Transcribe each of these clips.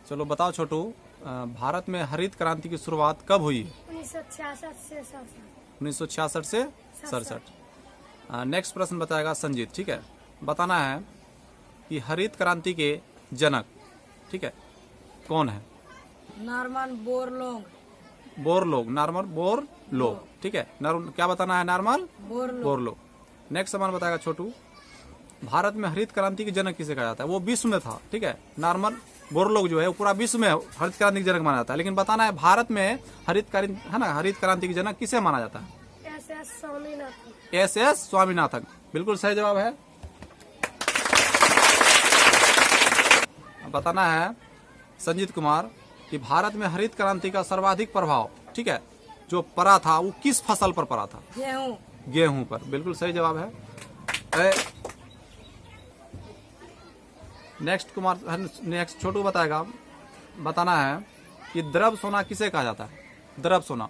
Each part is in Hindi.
चलो बताओ छोटू, भारत में हरित क्रांति की शुरुआत कब हुई? 1966 से 67। नेक्स्ट प्रश्न बताएगा संजीत, ठीक है। बताना है कि हरित क्रांति के जनक, ठीक है, कौन है? Norman Borlaug. नॉर्मन बोरलोग, ठीक है। क्या बताना है? Norman Borlaug. नेक्स्ट सवाल बताएगा छोटू, भारत में हरित क्रांति के जनक किसे कहा जाता है? वो विश्व में था, ठीक है। नॉर्मन बोरलोग जो है वो पूरा विश्व में हरित क्रांति के जनक माना जाता है, लेकिन बताना है भारत में हरित क्रांति के जनक किसे माना जाता है? एस स्वामीनाथन, बिल्कुल सही जवाब है। बताना है संजीत कुमार कि भारत में हरित क्रांति का सर्वाधिक प्रभाव, ठीक है, जो पड़ा था वो किस फसल पर पड़ा था? गेहूं पर, बिल्कुल सही जवाब है। नेक्स्ट छोटू बताएगा। बताना है कि द्रव सोना किसे कहा जाता है? द्रव सोना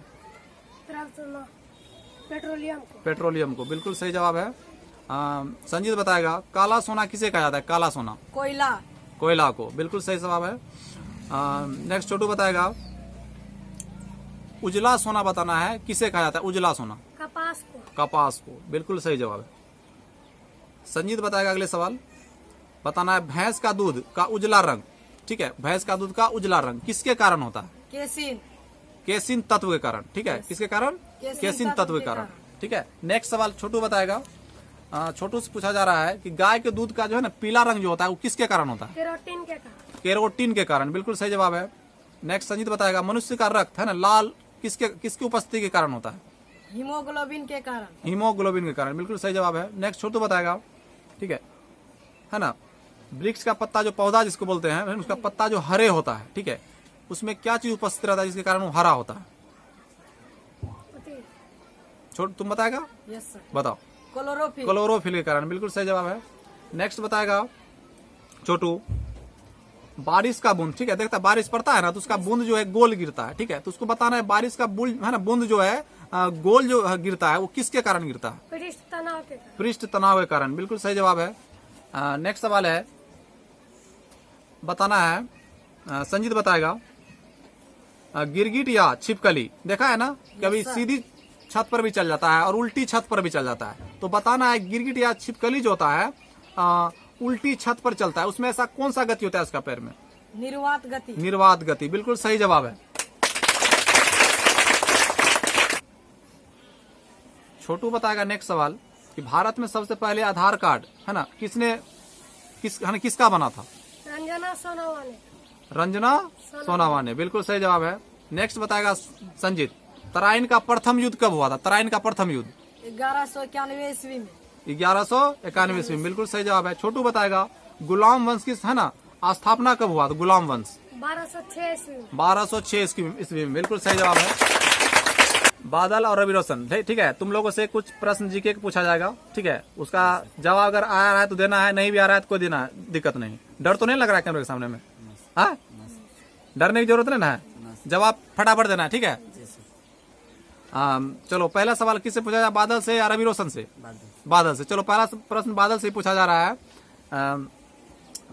पेट्रोलियम को, बिल्कुल सही जवाब है। संजीत बताएगा काला सोना किसे कहा जाता है? काला सोना कोयला को, बिल्कुल सही जवाब है। नेक्स्ट छोटू बताएगा उजला सोना बताना है किसे कहा जाता है? उजला सोना कपास को, बिल्कुल सही जवाब है। संजीत बताएगा अगले सवाल। बताना है भैंस का दूध का उजला रंग, ठीक है, भैंस का दूध का उजला रंग किसके कारण होता है? केसिन तत्व के कारण, ठीक है। किसके कारण? केसिन तत्व के कारण, ठीक है। नेक्स्ट सवाल छोटू बताएगा। छोटू से पूछा जा रहा है कि गाय के दूध का जो है ना पीला रंग जो होता है वो किसके कारण होता है? केरोटीन के कारण, बिल्कुल सही जवाब है। नेक्स्ट संजीत बताएगा मनुष्य का रक्त है ना लाल किसकी उपस्थिति के कारण होता है? हीमोग्लोबिन के कारण, बिल्कुल सही जवाब है। नेक्स्ट छोटू बताएगा, ठीक है ना, वृक्ष का पत्ता जो पौधा जिसको बोलते हैं उसका पत्ता जो हरे होता है, ठीक है, उसमें क्या चीज उपस्थित रहता है जिसके कारण वो हरा होता है? छोटू तुम बताएगा? Yes sir. बताओ। क्लोरोफिल के कारण, बिल्कुल सही जवाब है। नेक्स्ट बताएगा छोटू बारिश का बूंद, ठीक है, देखता बारिश पड़ता है ना तो उसका बूंद जो है गोल गिरता है, ठीक है, तो उसको बताना है बारिश का बूंद है ना बूंद जो है गोल जो गिरता है वो किसके कारण गिरता है? पृष्ठ तनाव के कारण, बिल्कुल सही जवाब है। नेक्स्ट सवाल है, बताना है संजीत बताएगा गिरगिट या छिपकली देखा है ना, कभी सीधी छत पर भी चल जाता है और उल्टी छत पर भी चल जाता है, तो बताना है गिरगिट या छिपकली जो होता है उल्टी छत पर चलता है, उसमें ऐसा कौन सा गति होता है उसका पैर में? निर्वात गति, बिल्कुल सही जवाब है। छोटू बताएगा नेक्स्ट सवाल कि भारत में सबसे पहले आधार कार्ड है ना किसका बना था? रंजना सोनावाने, बिल्कुल सही जवाब है। नेक्स्ट बताएगा संजीत तराइन का प्रथम युद्ध कब हुआ था? तराइन का प्रथम युद्ध 1191 ईस्वी में। 1191 ईस्वी में, बिल्कुल सही जवाब है। छोटू बताएगा गुलाम वंश की है ना स्थापना कब हुआ था? गुलाम वंश 1206 ईस्वी में, बिल्कुल सही जवाब है। बादल और रवि रोशन, ठीक है, तुम लोगों से कुछ प्रश्न जीके पूछा जाएगा, ठीक है, उसका जवाब अगर आ रहा है तो देना है, नहीं भी आ रहा है तो कोई देना है, दिक्कत नहीं। डर तो नहीं लग रहा है कैमरे के सामने में? हाँ, डरने की जरूरत नहीं ना है, जवाब फटाफट देना है, ठीक है। चलो पहला सवाल किससे पूछा जाए, बादल से या रवि रोशन से? बादल से। चलो पहला प्रश्न बादल से पूछा जा रहा है।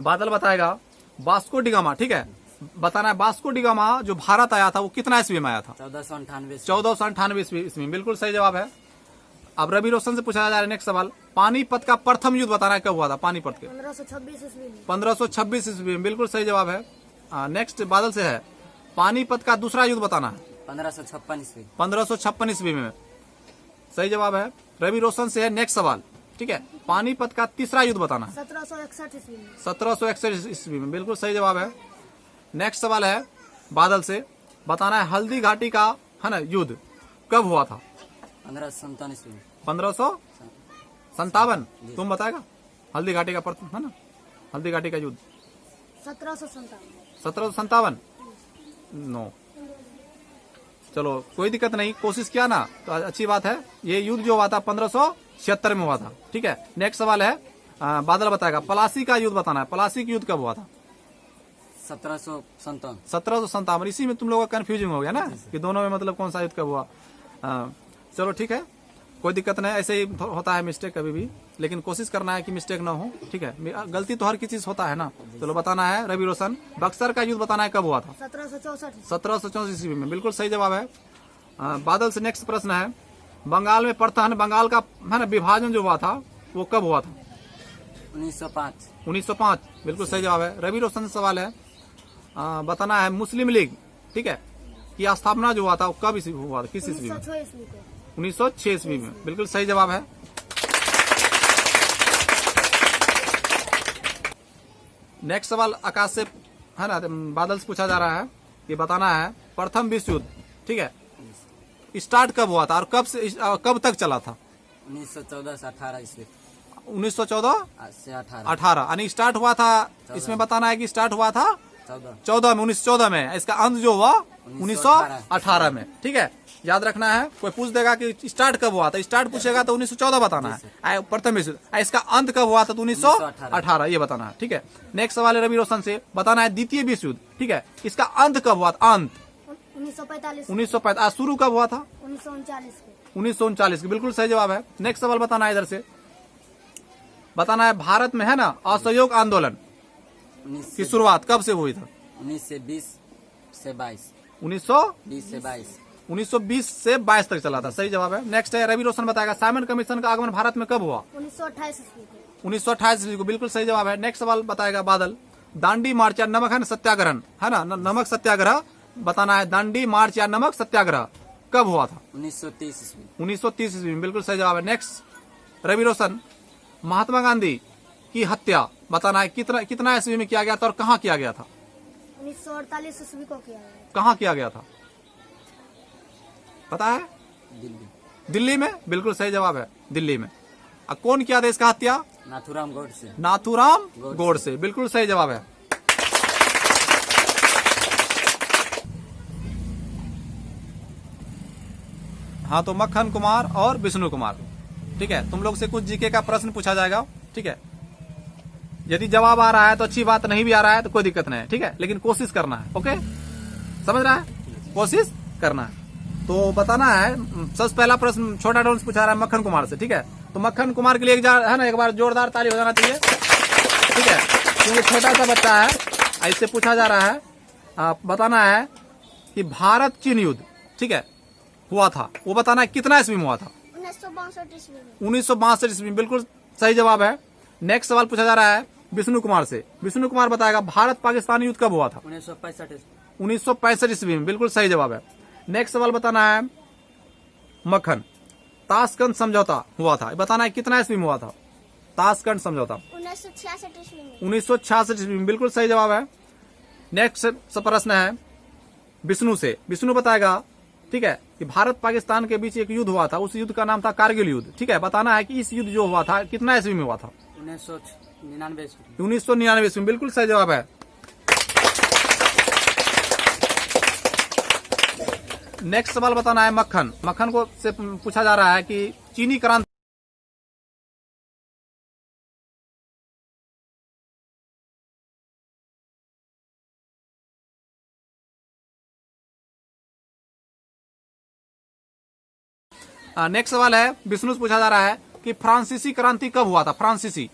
बादल बताएगा वास्को डिगामा, ठीक है, बताना है वास्को डिगामा जो भारत आया था वो कितना ईस्वी में आया था? 1498 ईस्वी, बिल्कुल सही जवाब है। अब रवि रोशन से पूछा जा रहा है नेक्स्ट सवाल, पानीपत का प्रथम युद्ध बताना है कब हुआ था? पानीपत के 1526 ईस्वी में, बिल्कुल सही जवाब है। नेक्स्ट बादल से है पानीपत का दूसरा युद्ध बताना है? 1556 ईस्वी में, सही जवाब है। रवि रोशन से है नेक्स्ट सवाल, ठीक है, पानीपत का तीसरा युद्ध बताना है? 1761 ईस्वी में, बिल्कुल सही जवाब है। नेक्स्ट सवाल है बादल से, बताना है हल्दी घाटी का है ना युद्ध कब हुआ था? 1557। तुम बताएगा हल्दी घाटी का प्रथम है ना हल्दी घाटी का युद्ध? 1757। नो, चलो कोई दिक्कत नहीं, कोशिश किया ना तो अच्छी बात है। ये युद्ध जो हुआ था 1576 में हुआ था, ठीक है। नेक्स्ट सवाल है बादल बताएगा पलासी का युद्ध बताना है, पलासी का युद्ध कब हुआ था? 1757। इसी में तुम लोगों का कंफ्यूजिंग हो गया ना कि दोनों में मतलब कौन सा युद्ध कब हुआ। चलो ठीक है, कोई दिक्कत नहीं, ऐसे ही होता है मिस्टेक कभी भी, लेकिन कोशिश करना है कि मिस्टेक ना हो, ठीक है। गलती तो हर किसी से होता है ना। चलो बताना है रवि रोशन, बक्सर का युद्ध बताना है कब हुआ था? 1764 ईस्वी में, बिल्कुल सही जवाब है। बादल से नेक्स्ट प्रश्न है, बंगाल में प्रथम बंगाल का है ना विभाजन जो हुआ था वो कब हुआ था? 1905। 1905, बिल्कुल सही जवाब है। रवि रोशन से सवाल है, बताना है मुस्लिम लीग, ठीक है, की स्थापना जो हुआ था वो कब हुआ था, किस ईस्वी में? 1906 ईस्वी में, बिल्कुल सही जवाब है। नेक्स्ट सवाल आकाश से है ना, बादल से पूछा जा रहा है कि बताना है प्रथम विश्व युद्ध, ठीक है, स्टार्ट कब हुआ था और कब तक चला था? 1914 से 18 ईस्वी। 1914 से 18। 18 यानी स्टार्ट हुआ था। इसमें बताना है कि स्टार्ट हुआ था 14 में, 1914 में। इसका अंत जो हुआ 1918 में, ठीक है, याद रखना है। कोई पूछ देगा कि स्टार्ट कब हुआ था, स्टार्ट पूछेगा तो 1914 बताना है प्रथम विश्व। इसका अंत कब हुआ था तो 1918 ये बताना है, ठीक है। नेक्स्ट सवाल है रवि रोशन से, बताना है द्वितीय विश्व युद्ध, ठीक है, इसका अंत कब हुआ था? अंत 1945। शुरू कब हुआ था? 1939 की, बिल्कुल सही जवाब है। नेक्स्ट सवाल बताना है इधर से, बताना है भारत में है ना असहयोग आंदोलन की शुरुआत कब से हुई था? 1920 से 22। 1920 से 22 तक चला था, सही जवाब है। नेक्स्ट है रवि रोशन बताएगा साइमन कमीशन का आगमन भारत में कब हुआ? 1928 ईस्वी को, बिल्कुल सही जवाब है। नेक्स्ट सवाल बताएगा बादल, दांडी मार्च या नमक सत्याग्रहण है ना, नमक सत्याग्रह बताना है, दांडी मार्च या नमक सत्याग्रह कब हुआ था? 1930 ईस्वी। 1930 ईस्वी में, बिल्कुल सही जवाब है। नेक्स्ट रवि रोशन, महात्मा गांधी की हत्या बताना है कितना ईस्वी में किया गया था और कहाँ किया गया था? 1948 ईस्वी को किया गया। कहाँ किया गया था पता है? दिल्ली में, बिल्कुल सही जवाब है, दिल्ली में। कौन किया था इसका हत्या? नाथूराम गोडसे। नाथूराम गोडसे, बिल्कुल सही जवाब है। हाँ, तो मक्खन कुमार और विष्णु कुमार, ठीक है, तुम लोग से कुछ जीके का प्रश्न पूछा जाएगा, ठीक है। यदि जवाब आ रहा है तो अच्छी बात, नहीं भी आ रहा है तो कोई दिक्कत नहीं है, ठीक है, लेकिन कोशिश करना है। ओके, समझ रहा है? कोशिश करना है। तो बताना है, सबसे पहला प्रश्न छोटा डॉन से पूछा रहा है मक्खन कुमार से, ठीक है। तो मक्खन कुमार के लिए है ना एक बार जोरदार ताली हो जाना चाहिए, ठीक है, क्योंकि छोटा सा बच्चा है। ऐसे पूछा जा रहा है, बताना है कि भारत चीन युद्ध, ठीक है, हुआ था, वो बताना है कितना ईस्वी में हुआ था? 1962 ईस्वी में, बिल्कुल सही जवाब है। नेक्स्ट सवाल पूछा जा रहा है विष्णु कुमार से, विष्णु कुमार बताएगा भारत पाकिस्तान युद्ध कब हुआ था? 1965 ईस्वी में, बिल्कुल सही जवाब है। नेक्स्ट सवाल बताना है मक्खन, ताशकंद समझौता हुआ था, बताना है कितना ईस्वी में हुआ था? ताशकंद समझौता 1966 ईस्वी में, बिल्कुल सही जवाब है। नेक्स्ट प्रश्न है विष्णु से, विष्णु बताएगा, ठीक है, कि भारत पाकिस्तान के बीच एक युद्ध हुआ था, उस युद्ध का नाम था कारगिल युद्ध, ठीक है, बताना है कि इस युद्ध जो हुआ था कितना ईस्वी में हुआ था? 1999 ईस्वी में, बिल्कुल सही जवाब है। नेक्स्ट सवाल बताना है मक्खन, मक्खन को से पूछा जा रहा है कि चीनी क्रांति नेक्स्ट सवाल है विष्णु से पूछा जा रहा है कि फ्रांसीसी क्रांति कब हुआ था? फ्रांसीसी,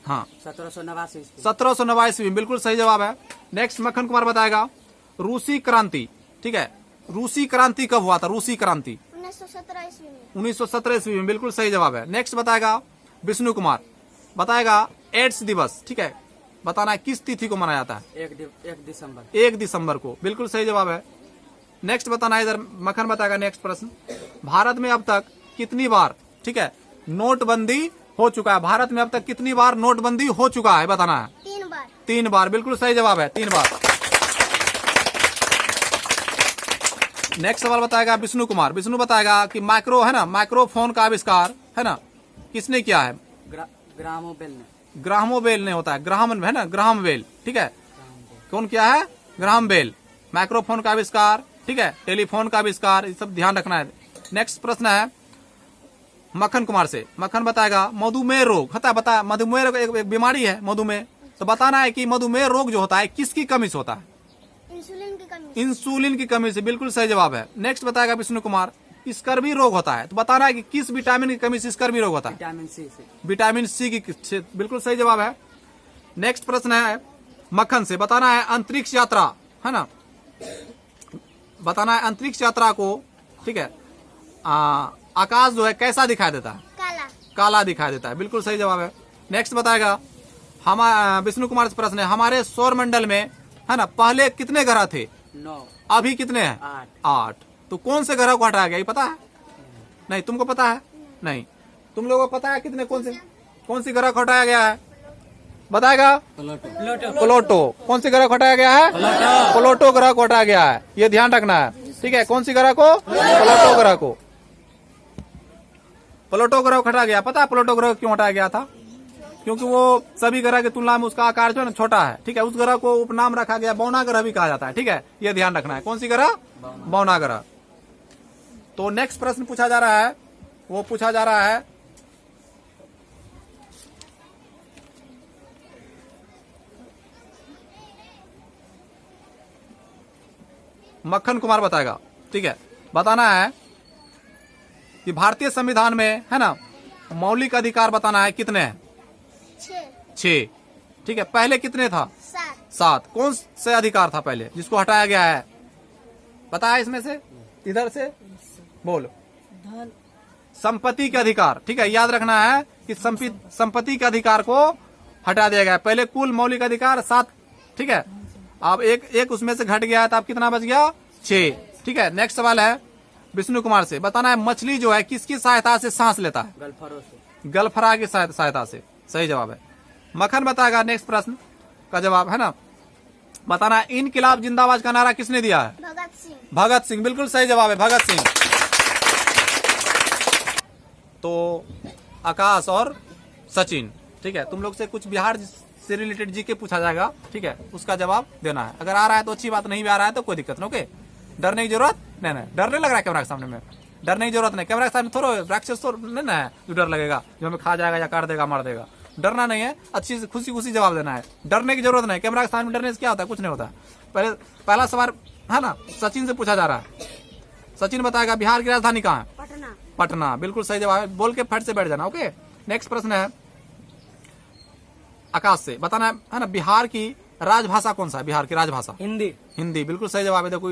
हाँ, 1789 ईस्वी में, बिल्कुल सही जवाब है। नेक्स्ट मक्खन कुमार बताएगा रूसी क्रांति, ठीक है, रूसी क्रांति कब हुआ था? रूसी क्रांति 1917 ईस्वी में, बिल्कुल सही जवाब है। नेक्स्ट बताएगा विष्णु कुमार, बताएगा एड्स दिवस, ठीक है, बताना है किस तिथि को मनाया जाता है? 1 दिसंबर को, बिल्कुल सही जवाब है। नेक्स्ट बताना है, इधर मक्खन बताएगा नेक्स्ट प्रश्न, भारत में अब तक कितनी बार, ठीक है, नोटबंदी हो चुका है? भारत में अब तक कितनी बार नोटबंदी हो चुका है बताना है? 3 बार, बिल्कुल सही जवाब है, 3 बार। नेक्स्ट सवाल बताएगा विष्णु कुमार, विष्णु बताएगा कि माइक्रो है ना, माइक्रोफोन का आविष्कार है ना किसने किया है? ग्राहम बेल ने होता है, ग्राहम है ना, ग्राहम बेल, ठीक है, कौन किया है? Graham bell. माइक्रोफोन का आविष्कार, ठीक है, टेलीफोन का आविष्कार, ये सब ध्यान रखना है। नेक्स्ट प्रश्न है मक्खन कुमार से, मक्खन बताएगा मधुमेह रोग होता है, बता, मधुमेह रोग एक बीमारी है मधुमेह, तो बताना है कि मधुमेह रोग जो होता है किसकी कमी से होता है? इंसुलिन की कमी से, बिल्कुल सही जवाब है। नेक्स्ट बताएगा विष्णु कुमार स्कर्वी रोग होता है। तो बताना है कि किस विटामिन की कमी से स्कर्वी रोग होता है। विटामिन सी से। विटामिन सी की, बिल्कुल सही जवाब है। नेक्स्ट प्रश्न है मक्खन से, बताना है अंतरिक्ष यात्रा, है ना, बताना है अंतरिक्ष यात्रा को, ठीक है, आकाश जो है कैसा दिखाई देता है? काला। काला दिखाई देता है, बिल्कुल सही जवाब है। नेक्स्ट बताएगा हम विष्णु कुमार से प्रश्न है, हमारे सौर मंडल में, है ना, पहले कितने ग्रह थे? 9, अभी कितने हैं? 8। 8। तो कौन से ग्रह को हटाया गया, ये पता है? नहीं, तुमको पता है? नहीं, तुम लोगों को पता है कितने, कौन सी ग्रह को हटाया गया है? बताएगा? प्लूटो। कौन सी ग्रह को हटाया गया है? प्लूटो ग्रह को हटाया गया है, ये ध्यान रखना है, ठीक है। कौन सी ग्रह को? प्लूटो ग्रह को। प्लूटो ग्रह को हटाया गया। पता है प्लूटो ग्रह क्यों हटाया गया था? क्योंकि वो सभी ग्रह की तुलना में उसका आकार जो है ना छोटा है, ठीक है। उस ग्रह को उपनाम रखा गया, बौना ग्रह भी कहा जाता है, ठीक है, ये ध्यान रखना है। कौन सी ग्रह? बौना ग्रह। तो नेक्स्ट प्रश्न पूछा जा रहा है, वो पूछा जा रहा है मक्खन कुमार बताएगा, ठीक है। बताना है कि भारतीय संविधान में, है ना, मौलिक अधिकार बताना है कितने हैं? 6, ठीक है। पहले कितने था? 7। कौन से अधिकार था पहले जिसको हटाया गया है? पता है इसमें से? इधर से बोलो। संपत्ति के अधिकार, ठीक है, याद रखना है कि संपत्ति के अधिकार को हटा दिया गया है। पहले कुल मौलिक अधिकार 7, ठीक है। अब एक उसमें से घट गया है, तो अब कितना बच गया? 6, ठीक है। नेक्स्ट सवाल है विष्णु कुमार से, बताना है मछली जो है किसकी सहायता से सांस लेता है? गल्फरों से। गल्फरा की सहायता से, सही जवाब है। मक्खन बताएगा नेक्स्ट प्रश्न का जवाब, है ना। बताना है इनकिलाब जिंदाबाद का नारा किसने दिया है? भगत सिंह। भगत सिंह, बिल्कुल सही जवाब है, भगत सिंह। तो आकाश और सचिन, ठीक है, तुम लोग से कुछ बिहार से रिलेटेड जीके पूछा जाएगा, ठीक है, उसका जवाब देना है। अगर आ रहा है तो अच्छी बात, नहीं भी आ रहा है तो कोई दिक्कत नहीं, ओके। डरने की जरूरत नहीं, डरने लग रहा है कैमरा के सामने में, डरने की जरूरत नहीं। कैमरा के सामने थोड़ा राक्षस तो नहीं ना है जो डर लगेगा, जो हमें खा जाएगा या काट देगा, मार देगा। डरना नहीं है, अच्छी से खुशी जवाब देना है, डरने की जरूरत नहीं। कैमरा के सामने डरने से क्या होता है? कुछ नहीं होता। पहला सवाल, है ना, सचिन से पूछा जा रहा है। सचिन बताएगा बिहार की राजधानी कहाँ है? पटना। पटना, बिल्कुल सही जवाब है। बोल के फट से बैठ जाना, ओके। नेक्स्ट प्रश्न है आकाश से, बताना है ना, बिहार की राजभाषा कौन सा है? बिहार की राजभाषा? हिंदी। हिंदी, बिल्कुल सही जवाब है। देखो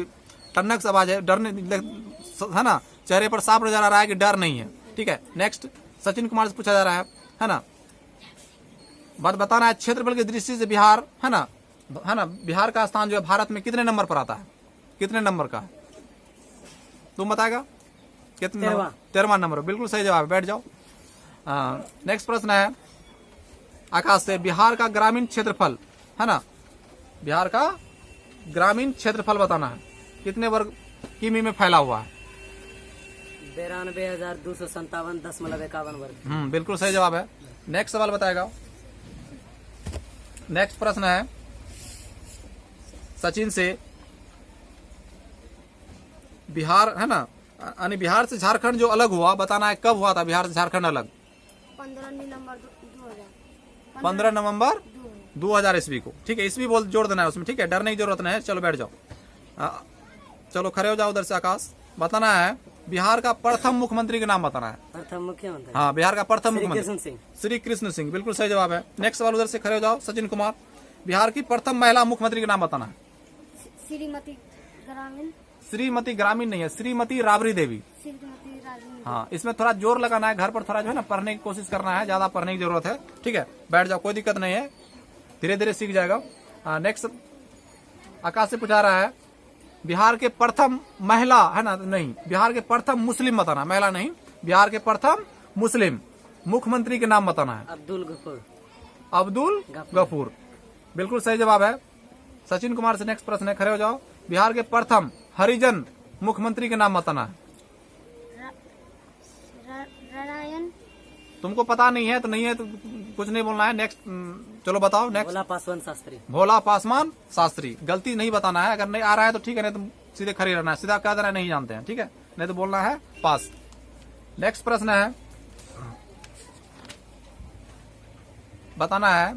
टन्नक से आवाज है, डरने, है ना, चेहरे पर साफ नजर आ रहा है कि डर नहीं है, ठीक है। नेक्स्ट सचिन कुमार से पूछा जा रहा है ना, बात बताना है क्षेत्रफल की दृष्टि से बिहार, है ना, बिहार का स्थान जो है भारत में कितने नंबर पर आता है? कितने नंबर का है? तुम बताएगा कितने? 13वां नंबर, बिल्कुल सही जवाब है, बैठ जाओ। नेक्स्ट प्रश्न है आकाश से, बिहार का ग्रामीण क्षेत्रफल, है ना, बिहार का ग्रामीण क्षेत्रफल बताना है कितने वर्ग किमी में फैला हुआ है? 92,257.51 वर्ग। बिल्कुल सही जवाब है। नेक्स्ट सवाल बताएगा। नेक्स्ट प्रश्न है सचिन से, बिहार, है ना, यानी बिहार से झारखंड जो अलग हुआ, बताना है कब हुआ था बिहार से झारखंड अलग? 15 नवंबर 2000 ईस्वी को, ठीक है। ईस्वी बोल जोड़ देना है उसमें, ठीक है, डरने की जरूरत नहीं है। चलो बैठ जाओ, चलो खड़े हो जाओ उधर से। आकाश बताना है बिहार का प्रथम मुख्यमंत्री का नाम बताना है। प्रथम मुख्यमंत्री? हाँ, बिहार का प्रथम मुख्यमंत्री श्री कृष्ण सिंह, बिल्कुल सही जवाब है। नेक्स्ट सवाल उधर से खड़े हो जाओ सचिन कुमार, बिहार की प्रथम महिला मुख्यमंत्री का नाम बताना है। श्रीमती ग्रामीण नहीं है, श्रीमती राबड़ी देवी। हाँ, इसमें थोड़ा जोर लगाना है, घर पर थोड़ा जो है ना पढ़ने की कोशिश करना है, ज्यादा पढ़ने की जरूरत है, ठीक है। बैठ जाओ, कोई दिक्कत नहीं है, धीरे धीरे सीख जाएगा। नेक्स्ट आकाश से पूछा रहा है बिहार के प्रथम महिला, है ना, नहीं, बिहार के प्रथम मुस्लिम बताना, महिला नहीं, बिहार के प्रथम मुस्लिम मुख्यमंत्री के नाम बताना है। अब्दुल गफूर, बिल्कुल सही जवाब है। सचिन कुमार से नेक्स्ट प्रश्न है, खड़े हो जाओ। बिहार के प्रथम हरिजन मुख्यमंत्री के नाम बताना है। तुमको पता नहीं है तो नहीं है तो कुछ नहीं बोलना है। नेक्स्ट चलो बताओ। नेक्स्ट भोला पासवान शास्त्री। भोला पासवान शास्त्री, गलती नहीं बताना है। अगर नहीं आ रहा है तो ठीक है, नहीं तो सीधे खड़े रहना है, सीधा कह देना नहीं जानते हैं, ठीक है, नहीं तो बोलना है पास। नेक्स्ट प्रश्न है, बताना है,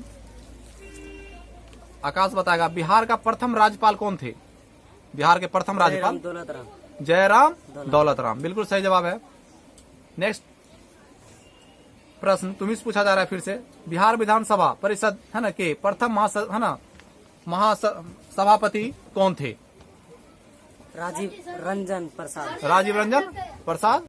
आकाश बताएगा बिहार का प्रथम राज्यपाल कौन थे? बिहार के प्रथम राज्यपाल जयराम दौलत राम, बिल्कुल सही जवाब है। नेक्स्ट प्रश्न तुम्हें पूछा जा रहा है फिर से। बिहार विधानसभा परिषद है ना के प्रथम महासभापति कौन थे? राजीव रंजन प्रसाद। राजीव रंजन प्रसाद